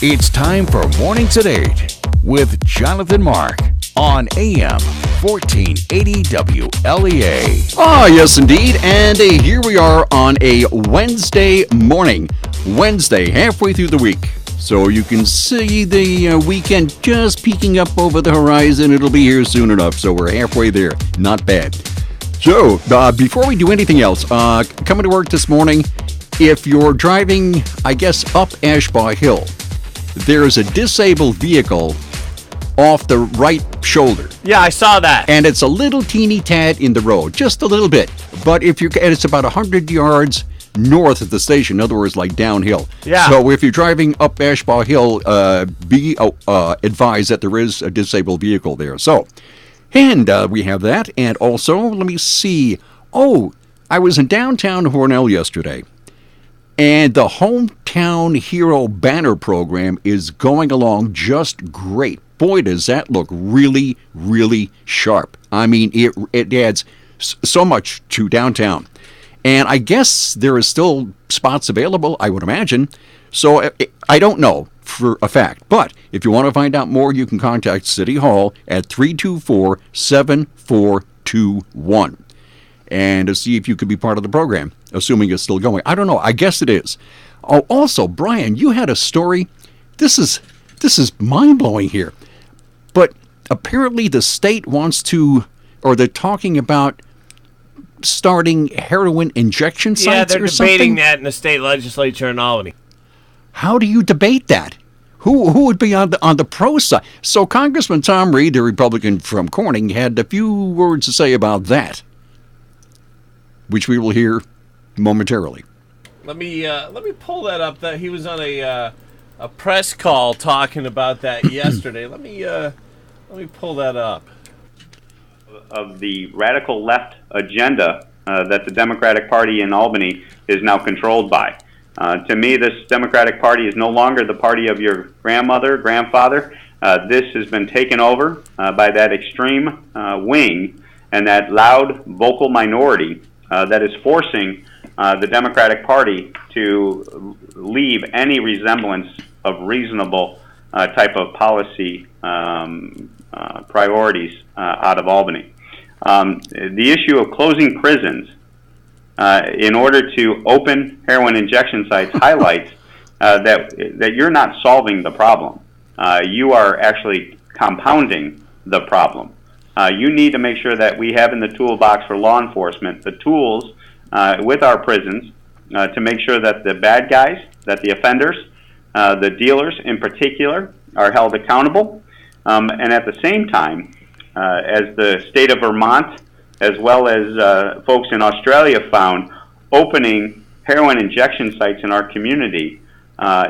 It's time for Mornings at 8 with Jonathan Mark on AM 1480 WLEA. Ah, yes, indeed. And here we are on a Wednesday morning. Wednesday, halfway through the week. So you can see the weekend just peeking up over the horizon. It'll be here soon enough. So we're halfway there. Not bad. So before we do anything else, coming to work this morning, if you're driving, I guess, up Ashbaugh Hill, there's a disabled vehicle off the right shoulder. Yeah, I saw that. And it's a little teeny tad in the road, just a little bit. But and it's about 100 yards north of the station, in other words, like downhill. Yeah. So if you're driving up Ashbaugh Hill, be advised that there is a disabled vehicle there. So, and we have that. And also, let me see. Oh, I was in downtown Hornell yesterday. And the Hometown Hero Banner Program is going along just great. Boy, does that look really, really sharp. I mean, it adds so much to downtown. And I guess there is still spots available, I would imagine. So I don't know for a fact. But if you want to find out more, you can contact City Hall at 324-7421. And to see if you could be part of the program, assuming it's still going. I don't know. I guess it is. Oh, also, Brian, you had a story. This is mind-blowing here. But apparently the state wants to, or they're talking about starting heroin injection sites or something? Yeah, they're debating that in the state legislature in Albany. How do you debate that? Who would be on the pro side? So Congressman Tom Reed, the Republican from Corning, had a few words to say about that, which we will hear momentarily. Let me pull that up. That he was on a press call talking about that yesterday. Let me pull that up. Of the radical left agenda that the Democratic Party in Albany is now controlled by. To me, this Democratic Party is no longer the party of your grandmother, grandfather. This has been taken over by that extreme wing and that loud, vocal minority that is forcing the Democratic Party to leave any resemblance of reasonable type of policy priorities out of Albany. The issue of closing prisons in order to open heroin injection sites highlights that you're not solving the problem. You are actually compounding the problem. You need to make sure that we have in the toolbox for law enforcement the tools with our prisons to make sure that the bad guys, that the offenders, the dealers in particular, are held accountable. And at the same time, as the state of Vermont, as well as folks in Australia found, opening heroin injection sites in our community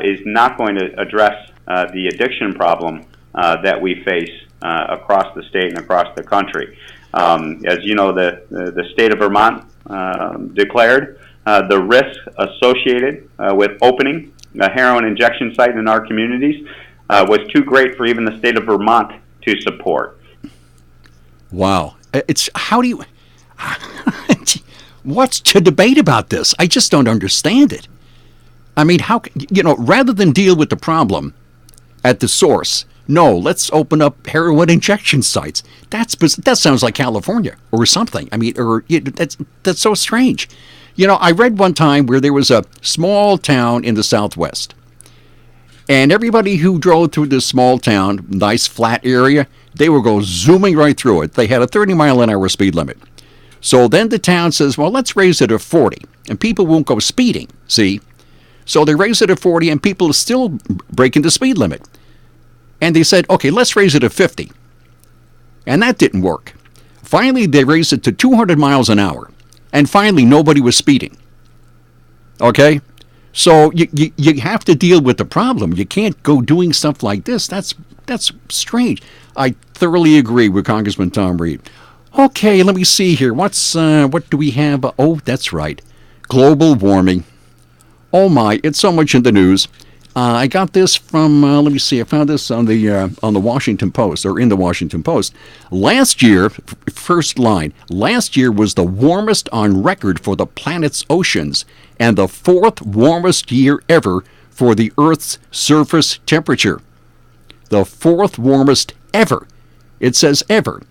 is not going to address the addiction problem that we face across the state and across the country. As you know, the state of Vermont declared the risk associated with opening a heroin injection site in our communities was too great for even the state of Vermont to support. Wow. How do you... What's to debate about this? I just don't understand it. I mean, rather than deal with the problem at the source, no, let's open up heroin injection sites. That sounds like California or something. I mean, that's so strange. I read one time where there was a small town in the Southwest, and everybody who drove through this small town, nice flat area, they would go zooming right through it. They had a 30-mile-an-hour speed limit. So then the town says, well, let's raise it to 40, and people won't go speeding, see? So they raise it to 40, and people are still breaking the speed limit. And they said, okay, let's raise it to 50. And that didn't work. Finally, they raised it to 200 miles an hour. And finally, nobody was speeding. Okay? So you have to deal with the problem. You can't go doing stuff like this. That's strange. I thoroughly agree with Congressman Tom Reed. Okay, let me see here. What do we have? Oh, that's right. Global warming. Oh my, it's so much in the news. I got this from, let me see, I found this on the Washington Post, or in the Washington Post. Last year, first line, last year was the warmest on record for the planet's oceans, and the fourth warmest year ever for the Earth's surface temperature. The fourth warmest ever. It says ever.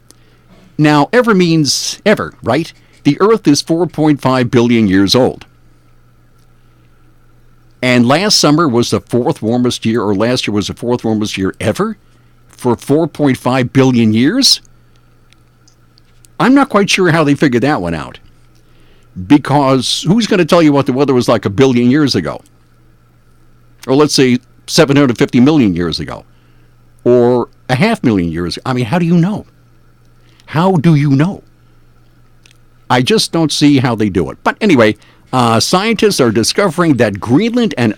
Now, ever means ever, right? The Earth is 4.5 billion years old. And last summer was the fourth warmest year, or last year was the fourth warmest year ever for 4.5 billion years? I'm not quite sure how they figured that one out. Because who's going to tell you what the weather was like a billion years ago? Or let's say 750 million years ago. Or a 500,000 years ago. I mean, how do you know? How do you know? I just don't see how they do it. But anyway, scientists are discovering that Greenland and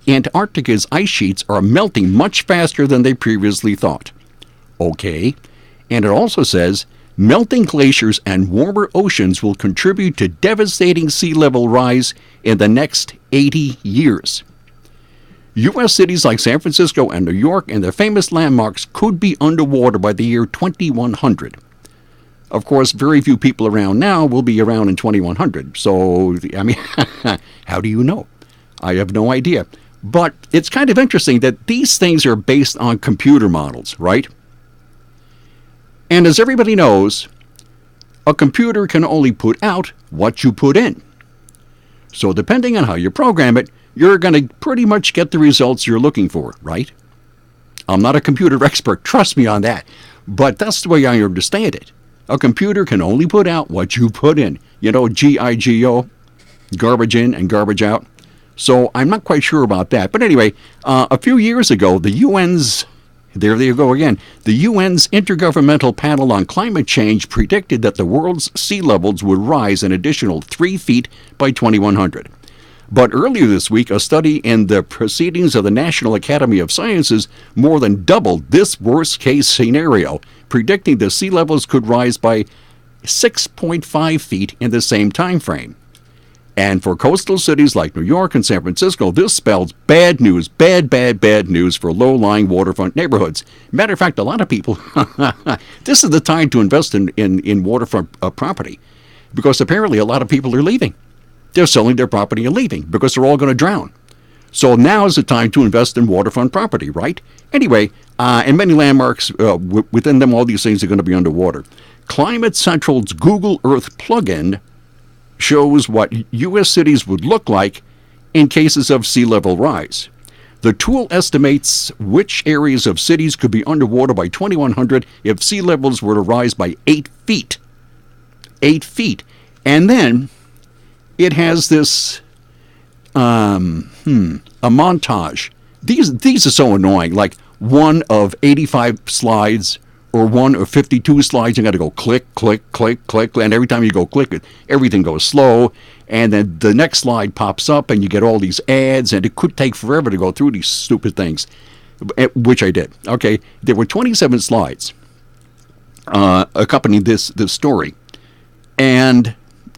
Antarctica's ice sheets are melting much faster than they previously thought. Okay. And it also says melting glaciers and warmer oceans will contribute to devastating sea level rise in the next 80 years. U.S. cities like San Francisco and New York and their famous landmarks could be underwater by the year 2100. Of course, very few people around now will be around in 2100. So, I mean, how do you know? I have no idea. But it's kind of interesting that these things are based on computer models, right? And as everybody knows, a computer can only put out what you put in. So depending on how you program it, you're going to pretty much get the results you're looking for, right? I'm not a computer expert, trust me on that. But that's the way I understand it. A computer can only put out what you put in. You know, GIGO, garbage in and garbage out. So I'm not quite sure about that. But anyway, a few years ago, the UN's, there you go again, the UN's Intergovernmental Panel on Climate Change predicted that the world's sea levels would rise an additional 3 feet by 2100. But earlier this week, a study in the Proceedings of the National Academy of Sciences more than doubled this worst-case scenario, predicting the sea levels could rise by 6.5 feet in the same time frame. And for coastal cities like New York and San Francisco, this spells bad news, bad news for low-lying waterfront neighborhoods. Matter of fact, a lot of people, this is the time to invest in waterfront property, because apparently a lot of people are leaving. They're selling their property and leaving because they're all going to drown. So now is the time to invest in waterfront property, right? Anyway, and many landmarks, within them, all these things are going to be underwater. Climate Central's Google Earth plugin shows what U.S. cities would look like in cases of sea level rise. The tool estimates which areas of cities could be underwater by 2100 if sea levels were to rise by 8 feet. 8 feet. And then it has this a montage. These are so annoying. Like one of 85 slides or one of 52 slides, you got to go click, click, click, click, and every time you go click it, everything goes slow, and then the next slide pops up, and you get all these ads, and it could take forever to go through these stupid things, which I did. Okay, there were 27 slides accompanying this story, and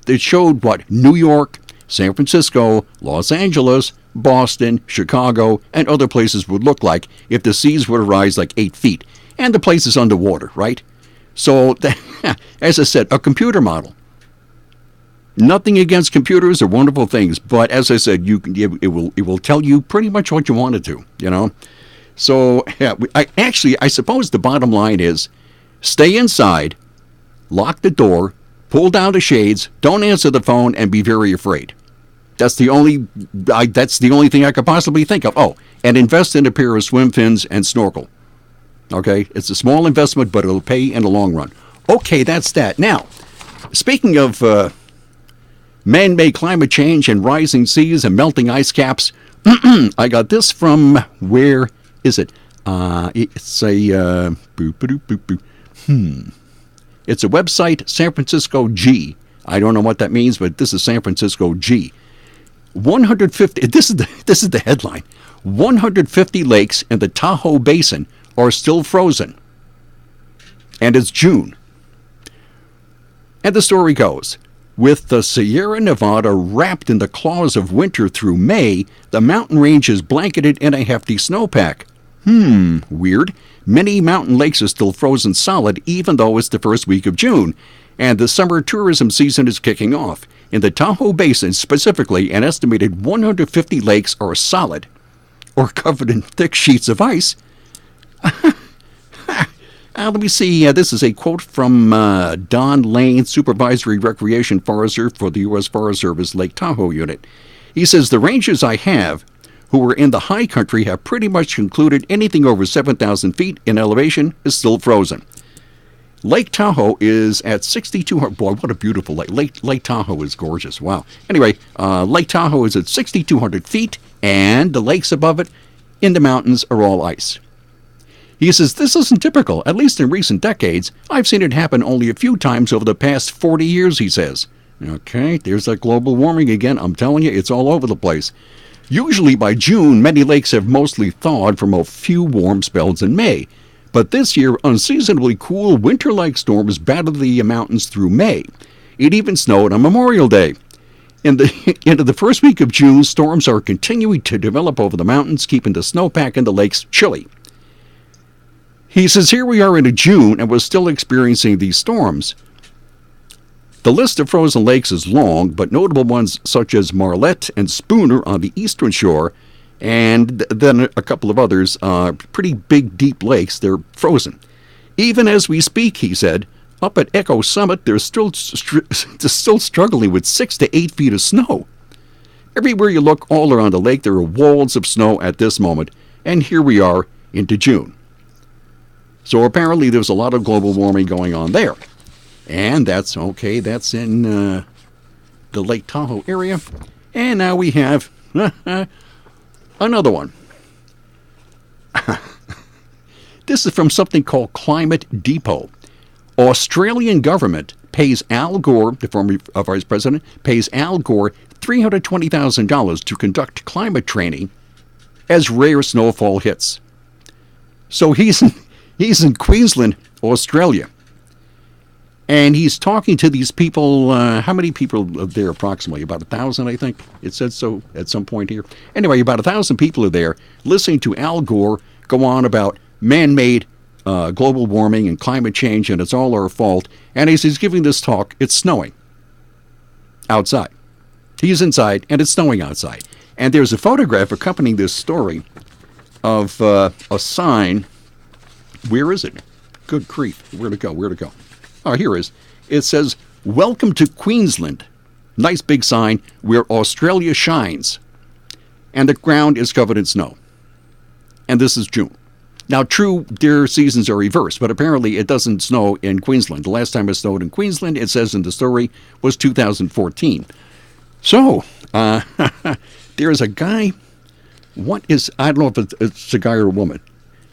it showed what New York, San Francisco, Los Angeles, Boston, Chicago, and other places would look like if the seas were to rise like 8 feet. And the place is underwater, right? So, as I said, a computer model. Nothing against computers, they're wonderful things. But as I said, it will tell you pretty much what you want it to, you know? So, yeah, I suppose the bottom line is stay inside, lock the door, pull down the shades, don't answer the phone, and be very afraid. That's the only thing I could possibly think of. Oh, and invest in a pair of swim fins and snorkel. Okay, it's a small investment, but it'll pay in the long run. Okay, that's that. Now, speaking of man-made climate change and rising seas and melting ice caps, I got this from, where is it? It's a It's a website, San Francisco G. I don't know what that means, but this is San Francisco G. 150. This is the headline. 150 lakes in the Tahoe Basin are still frozen. And it's June. And the story goes, with the Sierra Nevada wrapped in the claws of winter through May, the mountain range is blanketed in a hefty snowpack. Weird. Many mountain lakes are still frozen solid even though it's the first week of June, and the summer tourism season is kicking off. In the Tahoe Basin specifically, an estimated 150 lakes are solid. or covered in thick sheets of ice. Let me see. This is a quote from Don Lane, Supervisory Recreation Forester for the U.S. Forest Service Lake Tahoe Unit. He says, the rangers I have who are in the high country have pretty much concluded anything over 7,000 feet in elevation is still frozen. Lake Tahoe is at 6,200. Boy, what a beautiful lake. Lake Tahoe is gorgeous. Wow. Anyway, Lake Tahoe is at 6,200 feet, and the lakes above it in the mountains are all ice. He says, this isn't typical. At least in recent decades, I've seen it happen only a few times over the past 40 years, he says. Okay, there's that global warming again. I'm telling you, it's all over the place. Usually by June, many lakes have mostly thawed from a few warm spells in May. But this year, unseasonably cool winter-like storms battered the mountains through May. It even snowed on Memorial Day. Into the first week of June, storms are continuing to develop over the mountains, keeping the snowpack in the lakes chilly. He says, here we are into June, and we're still experiencing these storms. The list of frozen lakes is long, but notable ones such as Marlette and Spooner on the eastern shore, and then a couple of others, pretty big, deep lakes, they're frozen. Even as we speak, he said, up at Echo Summit, they're still struggling with 6 to 8 feet of snow. Everywhere you look all around the lake, there are walls of snow at this moment, and here we are into June. So apparently there's a lot of global warming going on there. And that's okay, that's in the Lake Tahoe area. And now we have another one. This is from something called Climate Depot. Australian government pays Al Gore, the former vice president, pays Al Gore $320,000 to conduct climate training as rare snowfall hits. So he's in Queensland, Australia. And he's talking to these people. How many people are there approximately? About 1,000, I think. It said so at some point here. Anyway, about 1,000 people are there listening to Al Gore go on about man-made global warming and climate change, and it's all our fault. And as he's giving this talk, it's snowing outside. He's inside, and it's snowing outside. And there's a photograph accompanying this story of a sign. Where is it? Good grief. Where'd it go? Oh, here it is. It says, "Welcome to Queensland." Nice big sign, where Australia shines. And the ground is covered in snow. And this is June. Now, true, their seasons are reversed, but apparently it doesn't snow in Queensland. The last time it snowed in Queensland, it says in the story, was 2014. So, there's a guy, I don't know if it's a guy or a woman.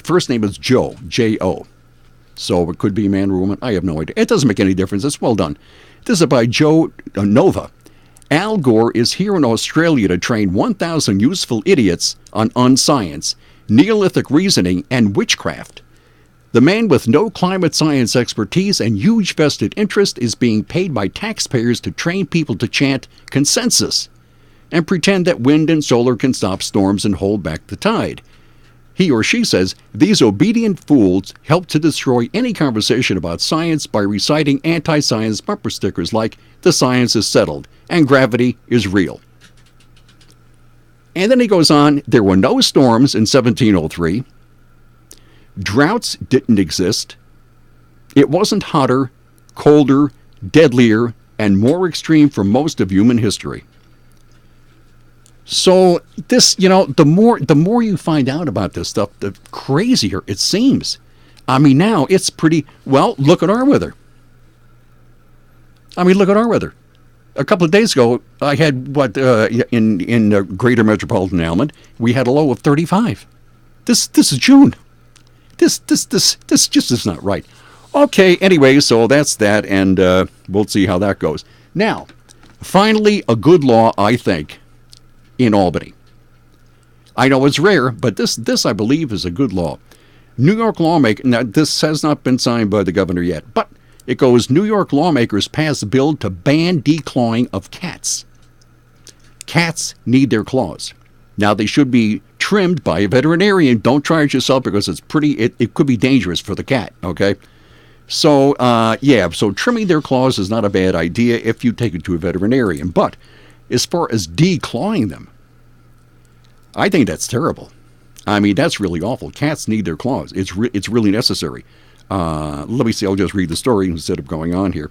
First name is Joe, J-O. So it could be a man or a woman. I have no idea. It doesn't make any difference. It's well done. This is by Joe Nova. Al Gore is here in Australia to train 1,000 useful idiots on unscience, Neolithic reasoning, and witchcraft. The man with no climate science expertise and huge vested interest is being paid by taxpayers to train people to chant consensus and pretend that wind and solar can stop storms and hold back the tide. He or she says these obedient fools help to destroy any conversation about science by reciting anti-science bumper stickers like "the science is settled" and "gravity is real." And then he goes on, there were no storms in 1703. Droughts didn't exist. It wasn't hotter, colder, deadlier, and more extreme for most of human history. So this, the more you find out about this stuff, the crazier it seems. I mean, now it's pretty, well, look at our weather. A couple of days ago, I had in greater metropolitan Almond, we had a low of 35. This is June. This just is not right. Okay, anyway, so that's that, and we'll see how that goes. Now, finally, a good law, I think, in Albany. I know it's rare, but this I believe is a good law. New York lawmaker, now this has not been signed by the governor yet, but it goes, New York lawmakers pass a bill to ban declawing of cats. Cats need their claws. Now they should be trimmed by a veterinarian. Don't try it yourself because it could be dangerous for the cat, okay? So, so trimming their claws is not a bad idea if you take it to a veterinarian, but as far as declawing them, I think that's terrible. I mean, that's really awful. Cats need their claws. It's really necessary. Let me see. I'll just read the story instead of going on here.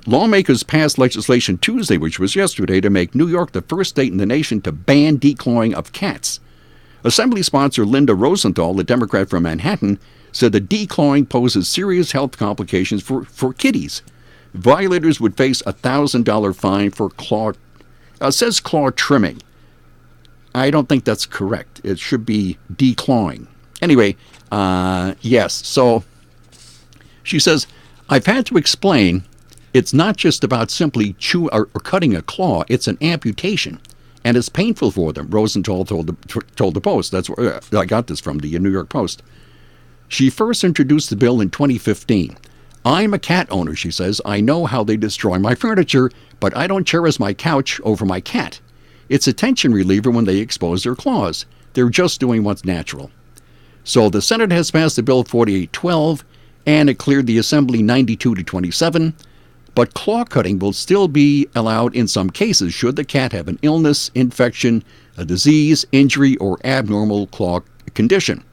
Lawmakers passed legislation Tuesday, which was yesterday, to make New York the first state in the nation to ban declawing of cats. Assembly sponsor Linda Rosenthal, the Democrat from Manhattan, said the declawing poses serious health complications for kitties. Violators would face a $1,000 fine for claw trimming. I don't think that's correct. It should be declawing. Anyway, yes. So she says, I've had to explain it's not just about simply chewing or cutting a claw. It's an amputation, and it's painful for them, Rosenthal told the Post. That's where I got this from, the New York Post. She first introduced the bill in 2015. I'm a cat owner, she says. I know how they destroy my furniture, but I don't cherish my couch over my cat. It's a tension reliever when they expose their claws. They're just doing what's natural. So the Senate has passed the bill 4812, and it cleared the Assembly 92-27. But claw cutting will still be allowed in some cases should the cat have an illness, infection, a disease, injury, or abnormal claw condition.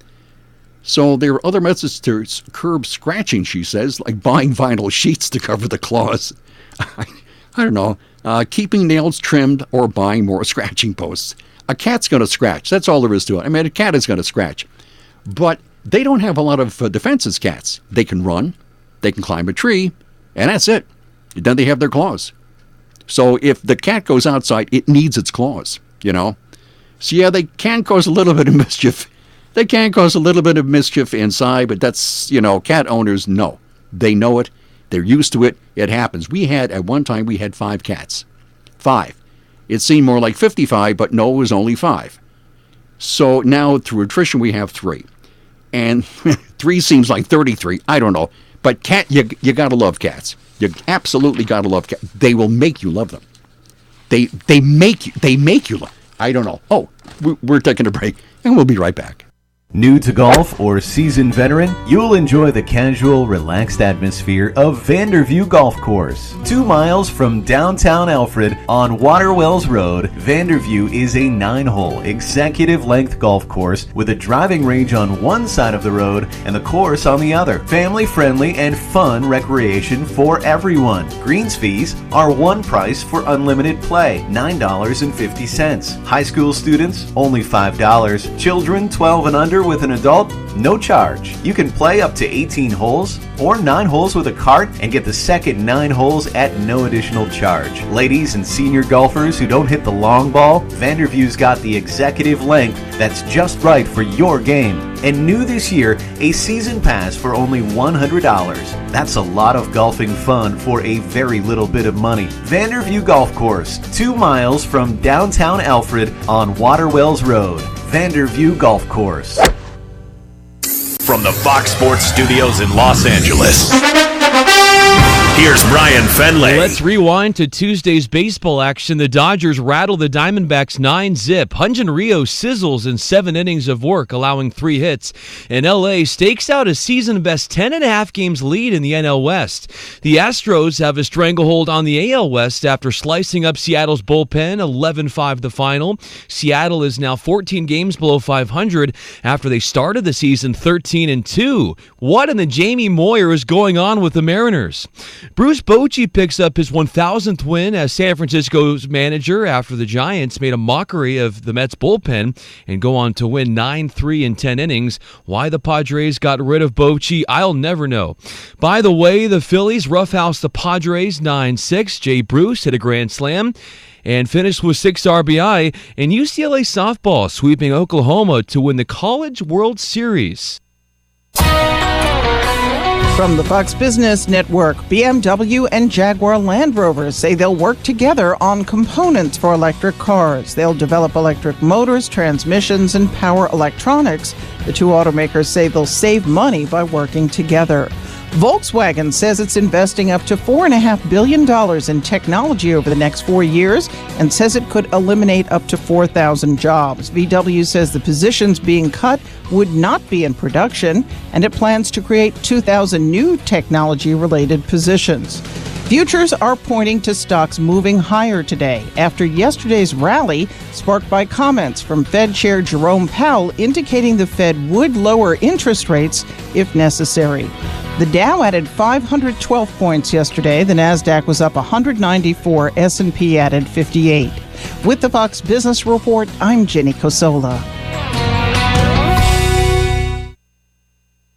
So there are other methods to curb scratching, she says, like buying vinyl sheets to cover the claws. I don't know, keeping nails trimmed or buying more scratching posts. A cat's going to scratch. That's all there is to it. I mean, a cat is going to scratch. But they don't have a lot of defenses, cats. They can run, they can climb a tree, and that's it. Then they have their claws. So if the cat goes outside, it needs its claws, you know. So yeah, they can cause a little bit of mischief. They can cause a little bit of mischief inside, but that's, you know, cat owners know. They know it. They're used to it. It happens. At one time, we had 5 cats. 5. It seemed more like 55, but no, it was only 5. So now, through attrition, we have 3. And 3 seems like 33. I don't know. But you got to love cats. You absolutely got to love cats. They will make you love them. They make you love. I don't know. Oh, we're taking a break, and we'll be right back. New to golf or seasoned veteran, you'll enjoy the casual, relaxed atmosphere of Vander View Golf Course. 2 miles from downtown Alfred on Waterwells Road, Vander View is a 9-hole executive-length golf course with a driving range on one side of the road and the course on the other. Family-friendly and fun recreation for everyone. Greens fees are one price for unlimited play, $9.50. High school students, only $5. Children 12 and under with an adult, no charge. You can play up to 18 holes or 9 holes with a cart and get the second 9 holes at no additional charge. Ladies and senior golfers who don't hit the long ball, Vander View's got the executive length that's just right for your game. And new this year, a season pass for only $100. That's a lot of golfing fun for a very little bit of money. Vander View Golf Course, 2 miles from downtown Alfred on Waterwells Road. Vander View Golf Course. From the Fox Sports Studios in Los Angeles, here's Brian Fenley. Let's rewind to Tuesday's baseball action. The Dodgers rattle the Diamondbacks 9-zip. Hyun-Jin Ryu sizzles in 7 innings of work, allowing 3 hits. And L.A. stakes out a season-best 10.5 games lead in the NL West. The Astros have a stranglehold on the AL West after slicing up Seattle's bullpen 11-5 the final. Seattle is now 14 games below 500 after they started the season 13-2. What in the Jamie Moyer is going on with the Mariners? Bruce Bochy picks up his 1,000th win as San Francisco's manager after the Giants made a mockery of the Mets bullpen and go on to win 9-3 in 10 innings. Why the Padres got rid of Bochy, I'll never know. By the way, the Phillies roughhoused the Padres 9-6. Jay Bruce hit a grand slam and finished with 6 RBI. And UCLA softball sweeping Oklahoma to win the College World Series. From the Fox Business Network, BMW and Jaguar Land Rover say they'll work together on components for electric cars. They'll develop electric motors, transmissions, and power electronics. The 2 automakers say they'll save money by working together. Volkswagen says it's investing up to $4.5 billion in technology over the next 4 years and says it could eliminate up to 4,000 jobs. VW says the positions being cut would not be in production, and it plans to create 2,000 new technology-related positions. Futures are pointing to stocks moving higher today after yesterday's rally sparked by comments from Fed Chair Jerome Powell indicating the Fed would lower interest rates if necessary. The Dow added 512 points yesterday. The Nasdaq was up 194. S&P added 58. With the Fox Business Report, I'm Jenny Cosola.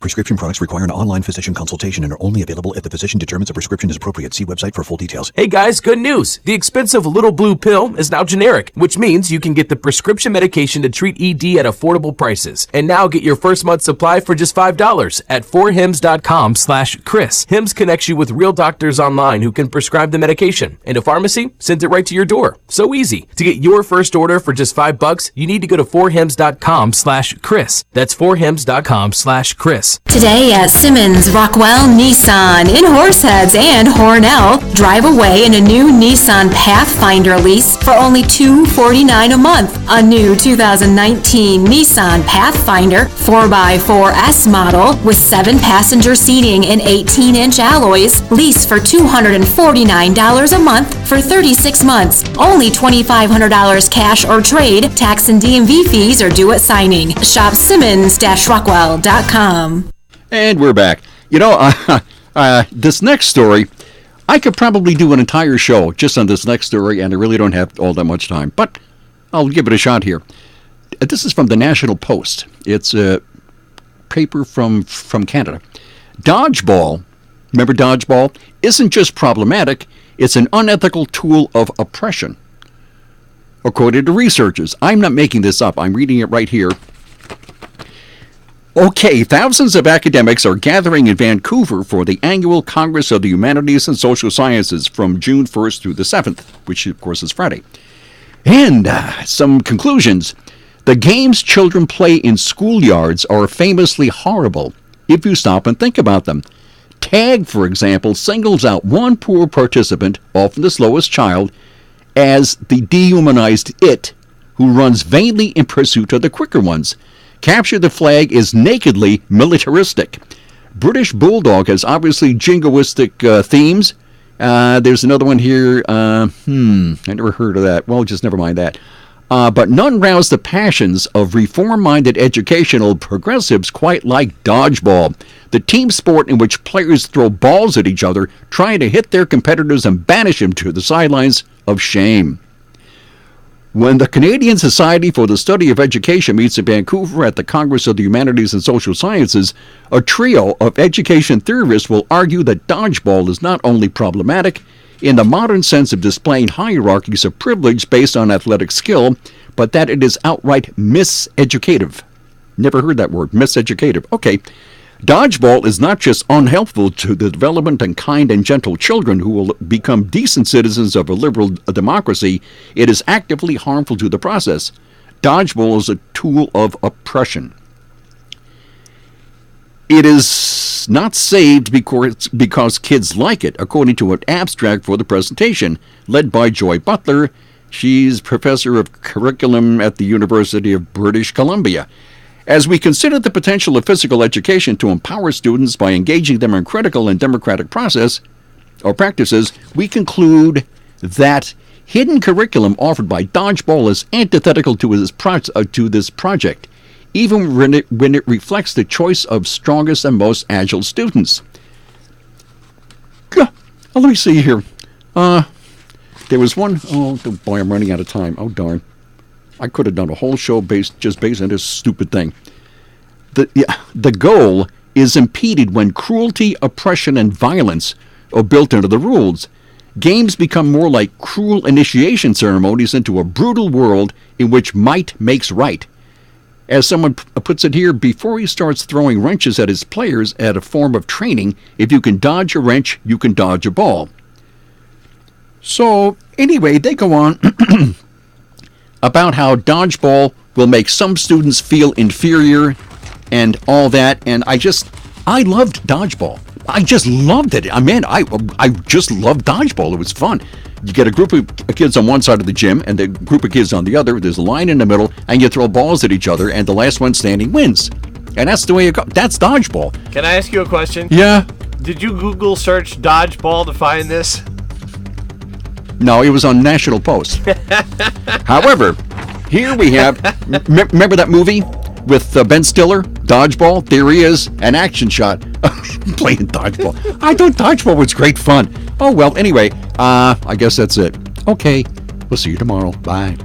Prescription products require an online physician consultation and are only available if the physician determines a prescription is appropriate. See website for full details. Hey guys, good news. The expensive little blue pill is now generic, which means you can get the prescription medication to treat ED at affordable prices. And now get your first month's supply for just $5 at 4hims.com/Chris. Hims connects you with real doctors online who can prescribe the medication. And a pharmacy sends it right to your door. So easy. To get your first order for just $5, you need to go to 4hims.com/Chris. That's 4hims.com/Chris. Today at Simmons Rockwell Nissan in Horseheads and Hornell, drive away in a new Nissan Pathfinder lease for only $249 a month. A new 2019 Nissan Pathfinder 4x4S model with 7-passenger seating and 18-inch alloys, lease for $249 a month for 36 months. Only $2,500 cash or trade. Tax and DMV fees are due at signing. Shop Simmons-Rockwell.com. And we're back. You know, this next story, I could probably do an entire show just on this next story, and I really don't have all that much time, but I'll give it a shot here. This is from the National Post. It's a paper from Canada. Dodgeball, remember dodgeball, isn't just problematic, it's an unethical tool of oppression. According to researchers, I'm not making this up, I'm reading it right here. Okay, thousands of academics are gathering in Vancouver for the annual Congress of the Humanities and Social Sciences from June 1st through the 7th, which of course is Friday. And some conclusions. The games children play in schoolyards are famously horrible if you stop and think about them. Tag, for example, singles out one poor participant, often the slowest child, as the dehumanized it, who runs vainly in pursuit of the quicker ones. Capture the Flag is nakedly militaristic. British Bulldog has obviously jingoistic themes. There's another one here. I never heard of that. Well, just never mind that. But none rouse the passions of reform-minded educational progressives quite like dodgeball, the team sport in which players throw balls at each other, trying to hit their competitors and banish them to the sidelines of shame. When the Canadian Society for the Study of Education meets in Vancouver at the Congress of the Humanities and Social Sciences, a trio of education theorists will argue that dodgeball is not only problematic in the modern sense of displaying hierarchies of privilege based on athletic skill, but that it is outright miseducative. Never heard that word, miseducative. Okay. Dodgeball is not just unhelpful to the development and kind and gentle children who will become decent citizens of a liberal democracy, it is actively harmful to the process. Dodgeball is a tool of oppression. It is not saved because kids like it, according to an abstract for the presentation, led by Joy Butler. She's professor of curriculum at the University of British Columbia. As we consider the potential of physical education to empower students by engaging them in critical and democratic process or practices, we conclude that hidden curriculum offered by dodgeball is antithetical to this project, even when it reflects the choice of strongest and most agile students. Let me see here. There was one. Oh boy, I'm running out of time. Oh darn. I could have done a whole show based on this stupid thing. The goal is impeded when cruelty, oppression, and violence are built into the rules. Games become more like cruel initiation ceremonies into a brutal world in which might makes right. As someone puts it here, before he starts throwing wrenches at his players at a form of training, if you can dodge a wrench, you can dodge a ball. So, anyway, they go on about how dodgeball will make some students feel inferior and all that, and I loved dodgeball. I just loved it. I just loved dodgeball. It was fun. You get a group of kids on one side of the gym and a group of kids on the other. There's a line in the middle, and you throw balls at each other, and the last one standing wins. And that's the way it goes. That's dodgeball. Can I ask you a question? Yeah. Did you Google search dodgeball to find this? No, it was on National Post. However, here we have, remember that movie with Ben Stiller, Dodgeball? There he is, an action shot playing dodgeball. I thought dodgeball was great fun. Oh, well, anyway, I guess that's it. Okay, we'll see you tomorrow. Bye.